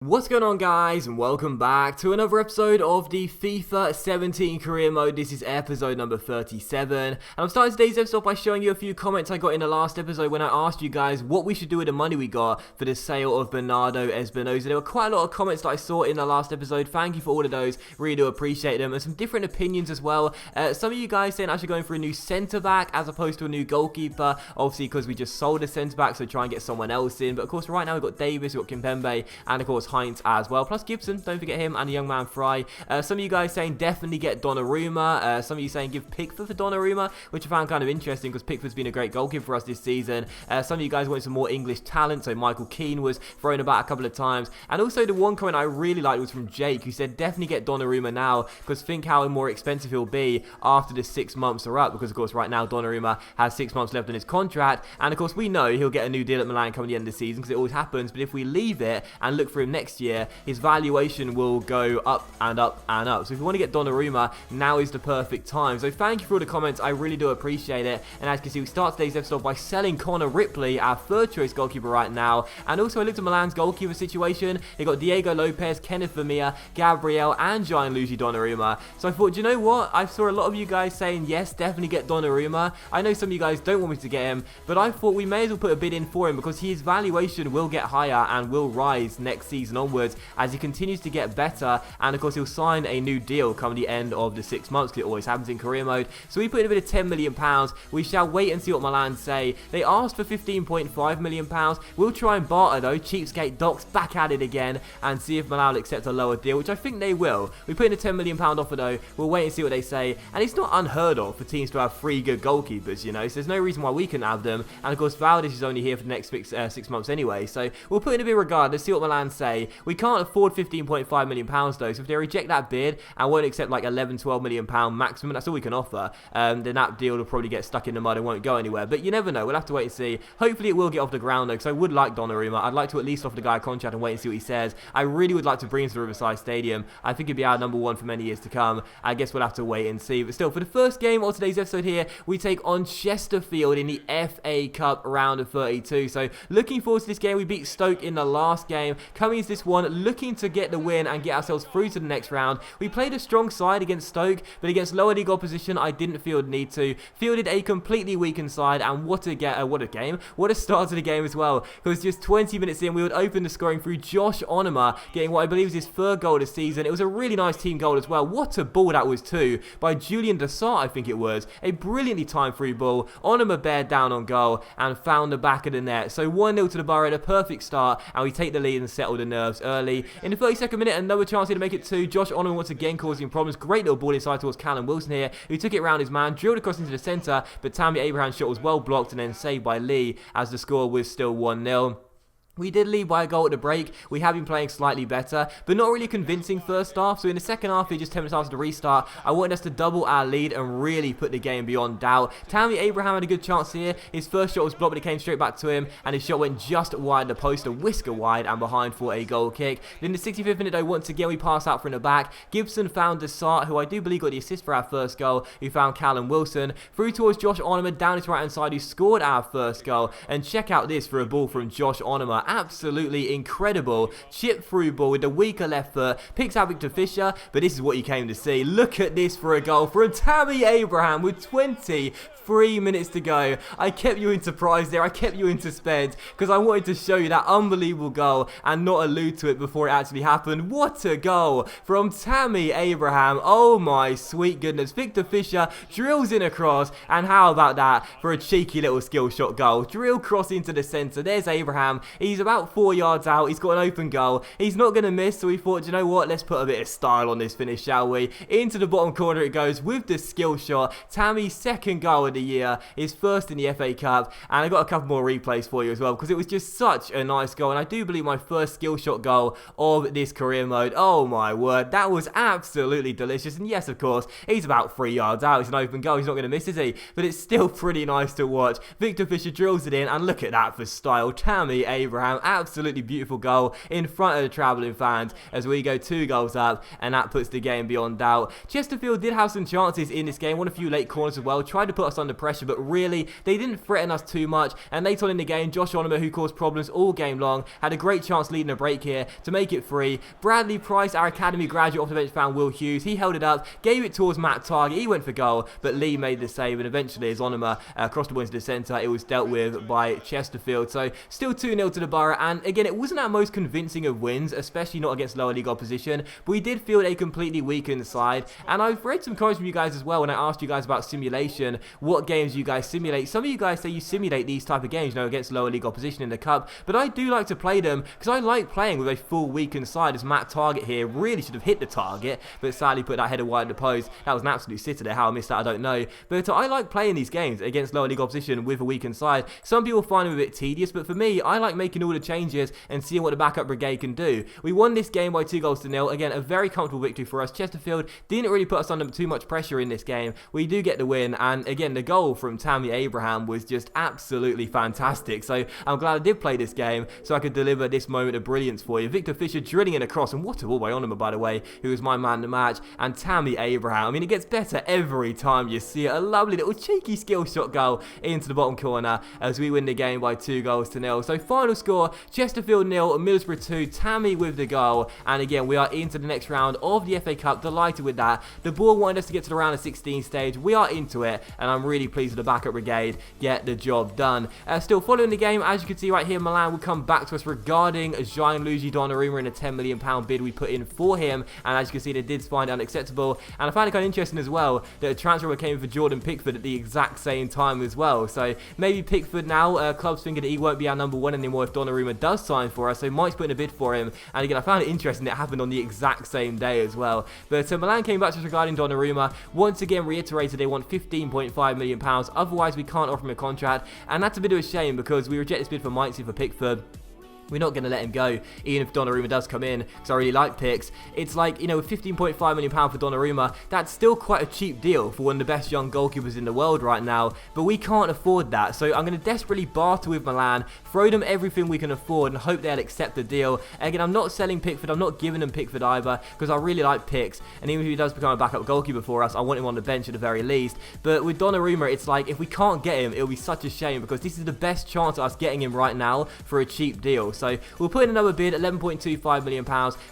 What's going on, guys, and welcome back to another episode of the FIFA 17 career mode. This is episode number 37, and I'm starting today's episode by showing you a few comments I got in the last episode when I asked you guys what we should do with the money we got for the sale of Bernardo Espinosa. There were quite a lot of comments that I saw in the last episode. Thank you for all of those, really do appreciate them, and some different opinions as well. Some of you guys saying I should go in for a new centre-back as opposed to a new goalkeeper, obviously because we just sold a centre-back, so try and get someone else in. But of course right now we've got Davis, we've got Kimpembe, and of course Heinz as well, plus Gibson, don't forget him, and the young man Fry. Some of you guys saying definitely get Donnarumma, some of you saying give Pickford for Donnarumma, which I found kind of interesting because Pickford's been a great goalkeeper for us this season. Some of you guys wanted some more English talent, so Michael Keane was thrown about a couple of times. And also the one comment I really liked was from Jake, who said definitely get Donnarumma now because think how more expensive he'll be after the 6 months are up, because of course right now Donnarumma has 6 months left on his contract, and of course we know he'll get a new deal at Milan coming the end of the season because it always happens. But if we leave it and look for him next year, his valuation will go up and up and up. So if you want to get Donnarumma, now is the perfect time. So thank you for all the comments, I really do appreciate it. And as you can see, we start today's episode by selling Connor Ripley, our third choice goalkeeper right now. And also I looked at Milan's goalkeeper situation. They got Diego Lopez, Kenneth Vermeer, Gabriel, and Gianluigi Donnarumma. So I thought, do you know what? I saw a lot of you guys saying yes, definitely get Donnarumma. I know some of you guys don't want me to get him, but I thought we may as well put a bid in for him because his valuation will get higher and will rise next season onwards as he continues to get better, and of course he'll sign a new deal come the end of the 6 months because it always happens in career mode. So we put in a bit of £10 million. We shall wait and see what Milan say. They asked for £15.5 million. We'll try and barter though. Cheapskate Doc's back at it again and see if Milan will accept a lower deal, which I think they will. We put in a £10 million offer though. We'll wait and see what they say, and it's not unheard of for teams to have 3 good goalkeepers, you know, so there's no reason why we can have them. And of course Valdez is only here for the next 6 months anyway, so we'll put in a bit regardless, see what Milan say. We can't afford £15.5 million though, so if they reject that bid and won't accept like £11-12 million maximum, that's all we can offer, then that deal will probably get stuck in the mud and won't go anywhere. But you never know, we'll have to wait and see. Hopefully it will get off the ground though, because I would like Donnarumma. I'd like to at least offer the guy a contract and wait and see what he says. I really would like to bring him to the Riverside Stadium. I think he'd be our number one for many years to come. I guess we'll have to wait and see. But still, for the first game of today's episode here, we take on Chesterfield in the FA Cup round of 32. So looking forward to this game. We beat Stoke in the last game. Coming into this one, looking to get the win and get ourselves through to the next round. We played a strong side against Stoke, but against lower league opposition, I didn't feel the need to. Fielded a completely weakened side, and what a game. What a start to the game as well. Because just 20 minutes in, we would open the scoring through Josh Onoma, getting what I believe is his third goal this season. It was a really nice team goal as well. What a ball that was too, by Julian Dessart, I think it was. A brilliantly timed through ball. Onoma bared down on goal and found the back of the net. So 1-0 to the Borough, a perfect start, and we take the lead and settle the nerves early. In the 32nd minute, another chance here to make it 2. Josh Onoma once again causing problems. Great little ball inside towards Callum Wilson here, who took it round his man, drilled across into the centre, but Tammy Abraham's shot was well blocked and then saved by Lee as the score was still 1-0. We did lead by a goal at the break. We have been playing slightly better, but not really convincing first half. So in the second half, just 10 minutes after the restart, I wanted us to double our lead and really put the game beyond doubt. Tammy Abraham had a good chance here. His first shot was blocked, but it came straight back to him, and his shot went just wide the post, a whisker wide and behind for a goal kick. Then in the 65th minute, though, once again, we pass out from the back. Gibson found Dessart, who I do believe got the assist for our first goal, who found Callum Wilson. Through towards Josh Onoma, down his right-hand side, who scored our first goal. And check out this for a ball from Josh Onoma. Absolutely incredible chip through ball with the weaker left foot, picks out Victor Fisher, but this is what you came to see. Look at this for a goal from Tammy Abraham with 23 minutes to go. I kept you in surprise there, I kept you in suspense because I wanted to show you that unbelievable goal and not allude to it before it actually happened. What a goal from Tammy Abraham. Oh my sweet goodness. Victor Fisher drills in across, and how about that for a cheeky little skill shot goal. Drill cross into the centre. There's Abraham. He's about 4 yards out. He's got an open goal. He's not going to miss, so we thought, you know what, let's put a bit of style on this finish, shall we? Into the bottom corner it goes with the skill shot. Tammy's second goal of the year, his first in the FA Cup, and I got a couple more replays for you as well because it was just such a nice goal, and I do believe my first skill shot goal of this career mode. Oh my word, that was absolutely delicious. And yes, of course, he's about 3 yards out. It's an open goal. He's not going to miss, is he? But it's still pretty nice to watch. Victor Fisher drills it in, and look at that for style. Tammy Abraham Abraham. Absolutely beautiful goal in front of the travelling fans as we go 2 goals up, and that puts the game beyond doubt. Chesterfield did have some chances in this game, won a few late corners as well, tried to put us under pressure, but really they didn't threaten us too much. And later on in the game, Josh Onomer, who caused problems all game long, had a great chance leading a break here to make it 3. Bradley Price, our academy graduate off the bench, found Will Hughes. He held it up, gave it towards Matt Target. He went for goal, but Lee made the save, and eventually as Onomer crossed the ball into the centre, it was dealt with by Chesterfield. So still 2-0 to the Borough, and again, it wasn't our most convincing of wins, especially not against lower league opposition, but we did field a completely weakened side. And I've read some comments from you guys as well when I asked you guys about simulation, what games you guys simulate. Some of you guys say you simulate these type of games, against lower league opposition in the cup, but I do like to play them because I like playing with a full weakened side, as Matt Target here really should have hit the target, but sadly put that header wide of the post. That was an absolute sitter there. How I missed that, I don't know. But I like playing these games against lower league opposition with a weakened side. Some people find them a bit tedious, but for me, I like making all the changes and seeing what the backup brigade can do. We won this game by 2-0. Again, a very comfortable victory for us. Chesterfield didn't really put us under too much pressure in this game. We do get the win, and again, the goal from Tammy Abraham was just absolutely fantastic. So I'm glad I did play this game so I could deliver this moment of brilliance for you. Victor Fisher drilling in across, and what a ball by Onomer, by the way, who was my man of the match, and Tammy Abraham. I mean, it gets better every time you see it. A lovely little cheeky skill shot goal into the bottom corner as we win the game by 2-0. So final score, Chesterfield 0, Middlesbrough 2, Tammy with the goal, and again, we are into the next round of the FA Cup. Delighted with that. The board wanted us to get to the round of 16 stage. We are into it, and I'm really pleased with the backup brigade get the job done. Still following the game, as you can see right here, Milan will come back to us regarding Gianluigi Donnarumma and a £10 million bid we put in for him, and as you can see, they did find it unacceptable. And I find it kind of interesting as well that a transfer came for Jordan Pickford at the exact same time as well. So maybe Pickford now, clubs thinking that he won't be our number 1 anymore if Donnarumma does sign for us, so Mike's putting a bid for him. And again, I found it interesting that it happened on the exact same day as well. But Milan came back to us regarding Donnarumma, once again reiterated they want £15.5 million, otherwise we can't offer him a contract, and that's a bit of a shame because we reject this bid for Mikesy for Pickford. We're not going to let him go, even if Donnarumma does come in, because I really like Picks. It's like, with £15.5 million for Donnarumma, that's still quite a cheap deal for one of the best young goalkeepers in the world right now, but we can't afford that. So I'm going to desperately barter with Milan, throw them everything we can afford, and hope they'll accept the deal. Again, I'm not selling Pickford, I'm not giving them Pickford either, because I really like Picks, and even if he does become a backup goalkeeper for us, I want him on the bench at the very least. But with Donnarumma, it's like, if we can't get him, it'll be such a shame, because this is the best chance of us getting him right now for a cheap deal. So we'll put in another bid, £11.25 million.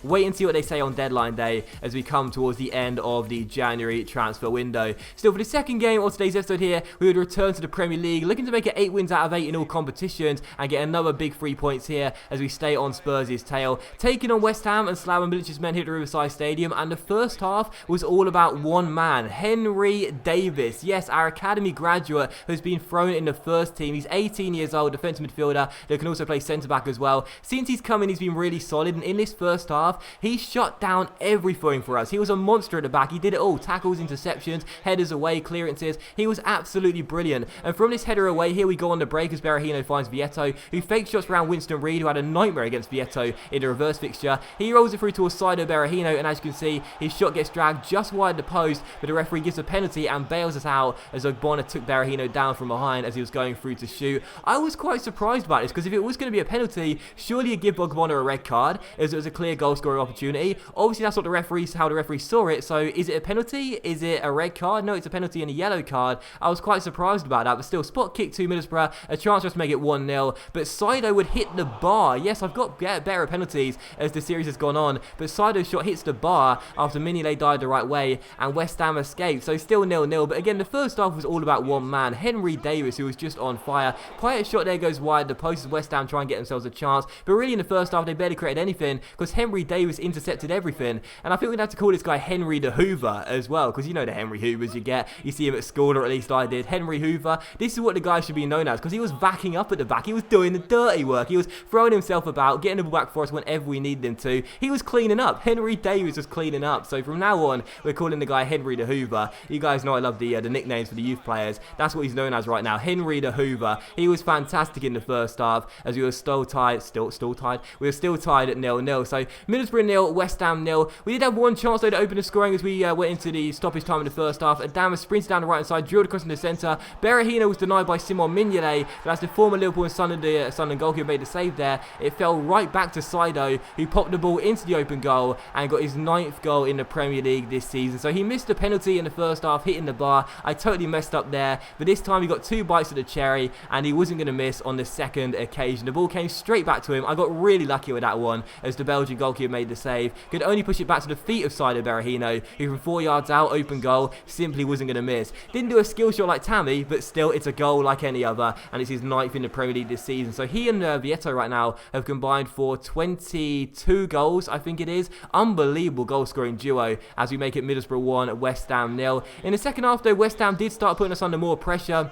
Wait and see what they say on deadline day as we come towards the end of the January transfer window. Still, for the second game of today's episode here, we would return to the Premier League, looking to make it 8 wins out of 8 in all competitions and get another big 3 points here as we stay on Spurs' tail. Taking on West Ham and Slaven Bilic's men here at Riverside Stadium, and the first half was all about one man, Henry Davis. Yes, our academy graduate who's been thrown in the first team. He's 18 years old, defensive midfielder that can also play centre-back as well. Since he's come in, he's been really solid, and in this first half, he shut down everything for us. He was a monster at the back. He did it all. Tackles, interceptions, headers away, clearances. He was absolutely brilliant. And from this header away, here we go on the break as Berahino finds Vietto, who fake shots around Winston Reid, who had a nightmare against Vietto in the reverse fixture. He rolls it through to a side of Berahino, and as you can see, his shot gets dragged just wide the post, but the referee gives a penalty and bails us out as Ogbonna took Berahino down from behind as he was going through to shoot. I was quite surprised about this, because if it was going to be a penalty, surely you'd give Ogbonna a red card, as it was a clear goal scoring opportunity. Obviously, that's what how the referee saw it, so is it a penalty? Is it a red card? No, it's a penalty and a yellow card. I was quite surprised about that, but still, spot kick to Middlesbrough, a chance for us to make it 1-0, but Saido would hit the bar. Yes, I've got better penalties as the series has gone on, but Saido's shot hits the bar after Mignolet died the right way, and West Ham escaped, so still 0-0, but again, the first half was all about one man, Henry Davis, who was just on fire. Quite a shot there goes wide, the post as West Ham try and get themselves a chance, but really in the first half, they barely created anything, because Henry Davis intercepted everything, and I think we'd have to call this guy Henry the Hoover as well, because you know the Henry Hoovers you get, you see him at school, or at least I did. Henry Hoover, this is what the guy should be known as, because he was backing up at the back, he was doing the dirty work, he was throwing himself about, getting the ball back for us whenever we needed him to, he was cleaning up, Henry Davis was cleaning up, so from now on, we're calling the guy Henry the Hoover. You guys know I love the nicknames for the youth players, that's what he's known as right now, Henry the Hoover. He was fantastic in the first half, as we were so tight still tied. We were still tied at 0-0. So Middlesbrough 0, West Ham 0. We did have one chance though to open the scoring as we went into the stoppage time in the first half. Adama sprinted down the right hand side, drilled across in the centre. Berahino was denied by Simon Mignolet, but as the former Liverpool and Sunderland goalkeeper made the save there, it fell right back to Saido, who popped the ball into the open goal and got his 9th goal in the Premier League this season. So he missed the penalty in the first half, hitting the bar. I totally messed up there, but this time he got 2 bites of the cherry and he wasn't going to miss on the second occasion. The ball came straight back to him. I got really lucky with that one as the Belgian goalkeeper made the save. Could only push it back to the feet of Saido Berahino, who from 4 yards out, open goal, simply wasn't going to miss. Didn't do a skill shot like Tammy, but still it's a goal like any other, and it's his 9th in the Premier League this season. So he and Vieto right now have combined for 22 goals, I think it is. Unbelievable goal scoring duo as we make it Middlesbrough 1, West Ham 0. In the second half though, West Ham did start putting us under more pressure.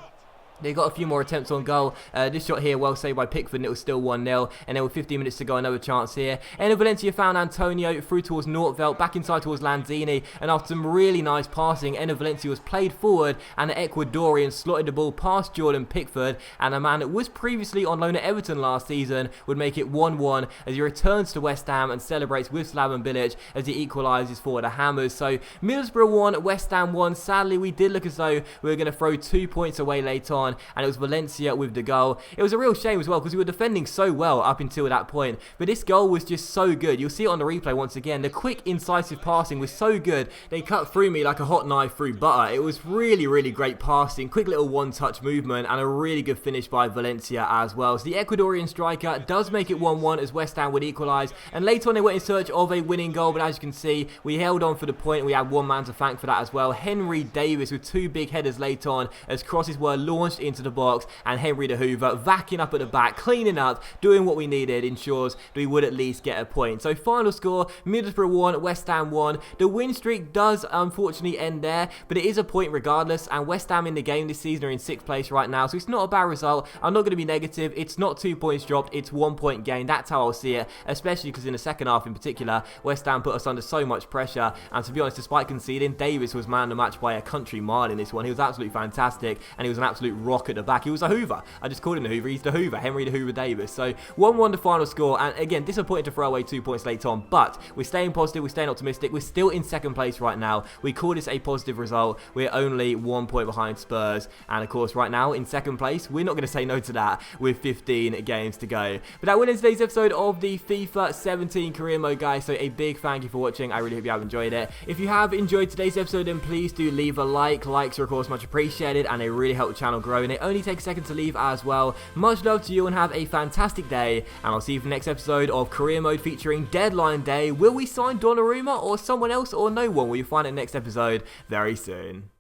They got a few more attempts on goal. This shot here, well saved by Pickford, and it was still 1-0. And then with 15 minutes to go, another chance here. And Valencia found Antonio through towards Nordveld, back inside towards Lanzini. And after some really nice passing, Valencia was played forward, and the Ecuadorian slotted the ball past Jordan Pickford. And a man that was previously on loan at Everton last season would make it 1-1 as he returns to West Ham and celebrates with Slaven Bilic as he equalises for the Hammers. So Middlesbrough 1, West Ham 1. Sadly, we did look as though we were going to throw 2 points away late on, and it was Valencia with the goal. It was a real shame as well because we were defending so well up until that point, but this goal was just so good. You'll see it on the replay once again. The quick incisive passing was so good. They cut through me like a hot knife through butter. It was really great passing, quick little one-touch movement, and a really good finish by Valencia as well. So the Ecuadorian striker does make it 1-1 as West Ham would equalise, and later on they went in search of a winning goal, but as you can see, we held on for the point. We had one man to thank for that as well. Henry Davis with 2 big headers late on as crosses were launched into the box, and Henry the Hoover vacking up at the back, cleaning up, doing what we needed, ensures that we would at least get a point. So final score, Middlesbrough 1, West Ham 1. The win streak does unfortunately end there, but it is a point regardless, and West Ham in the game this season are in 6th place right now, so it's not a bad result. I'm not going to be negative. It's not 2 points dropped, it's 1 point gained. That's how I'll see it, especially because in the second half in particular, West Ham put us under so much pressure, and to be honest, despite conceding, Davis was man of the match by a country mile in this one. He was absolutely fantastic, and he was an absolute rock at the back. He was a Hoover. I just called him the Hoover. He's the Hoover. Henry the Hoover Davis. So 1-1 the final score, and again, disappointed to throw away 2 points late on, but we're staying positive, we're staying optimistic. We're still in 2nd place right now. We call this a positive result. We're only 1 point behind Spurs, and of course right now in 2nd place, we're not going to say no to that with 15 games to go. But that will end today's episode of the FIFA 17 career mode, guys. So a big thank you for watching. I really hope you have enjoyed it. If you have enjoyed today's episode, then please do leave a like. Likes are of course much appreciated, and they really help the channel grow, and it only takes a second to leave as well. Much love to you, and have a fantastic day, and I'll see you for the next episode of career mode featuring Deadline Day. Will we sign Donnarumma or someone else, or no one? Will you find it next episode very soon.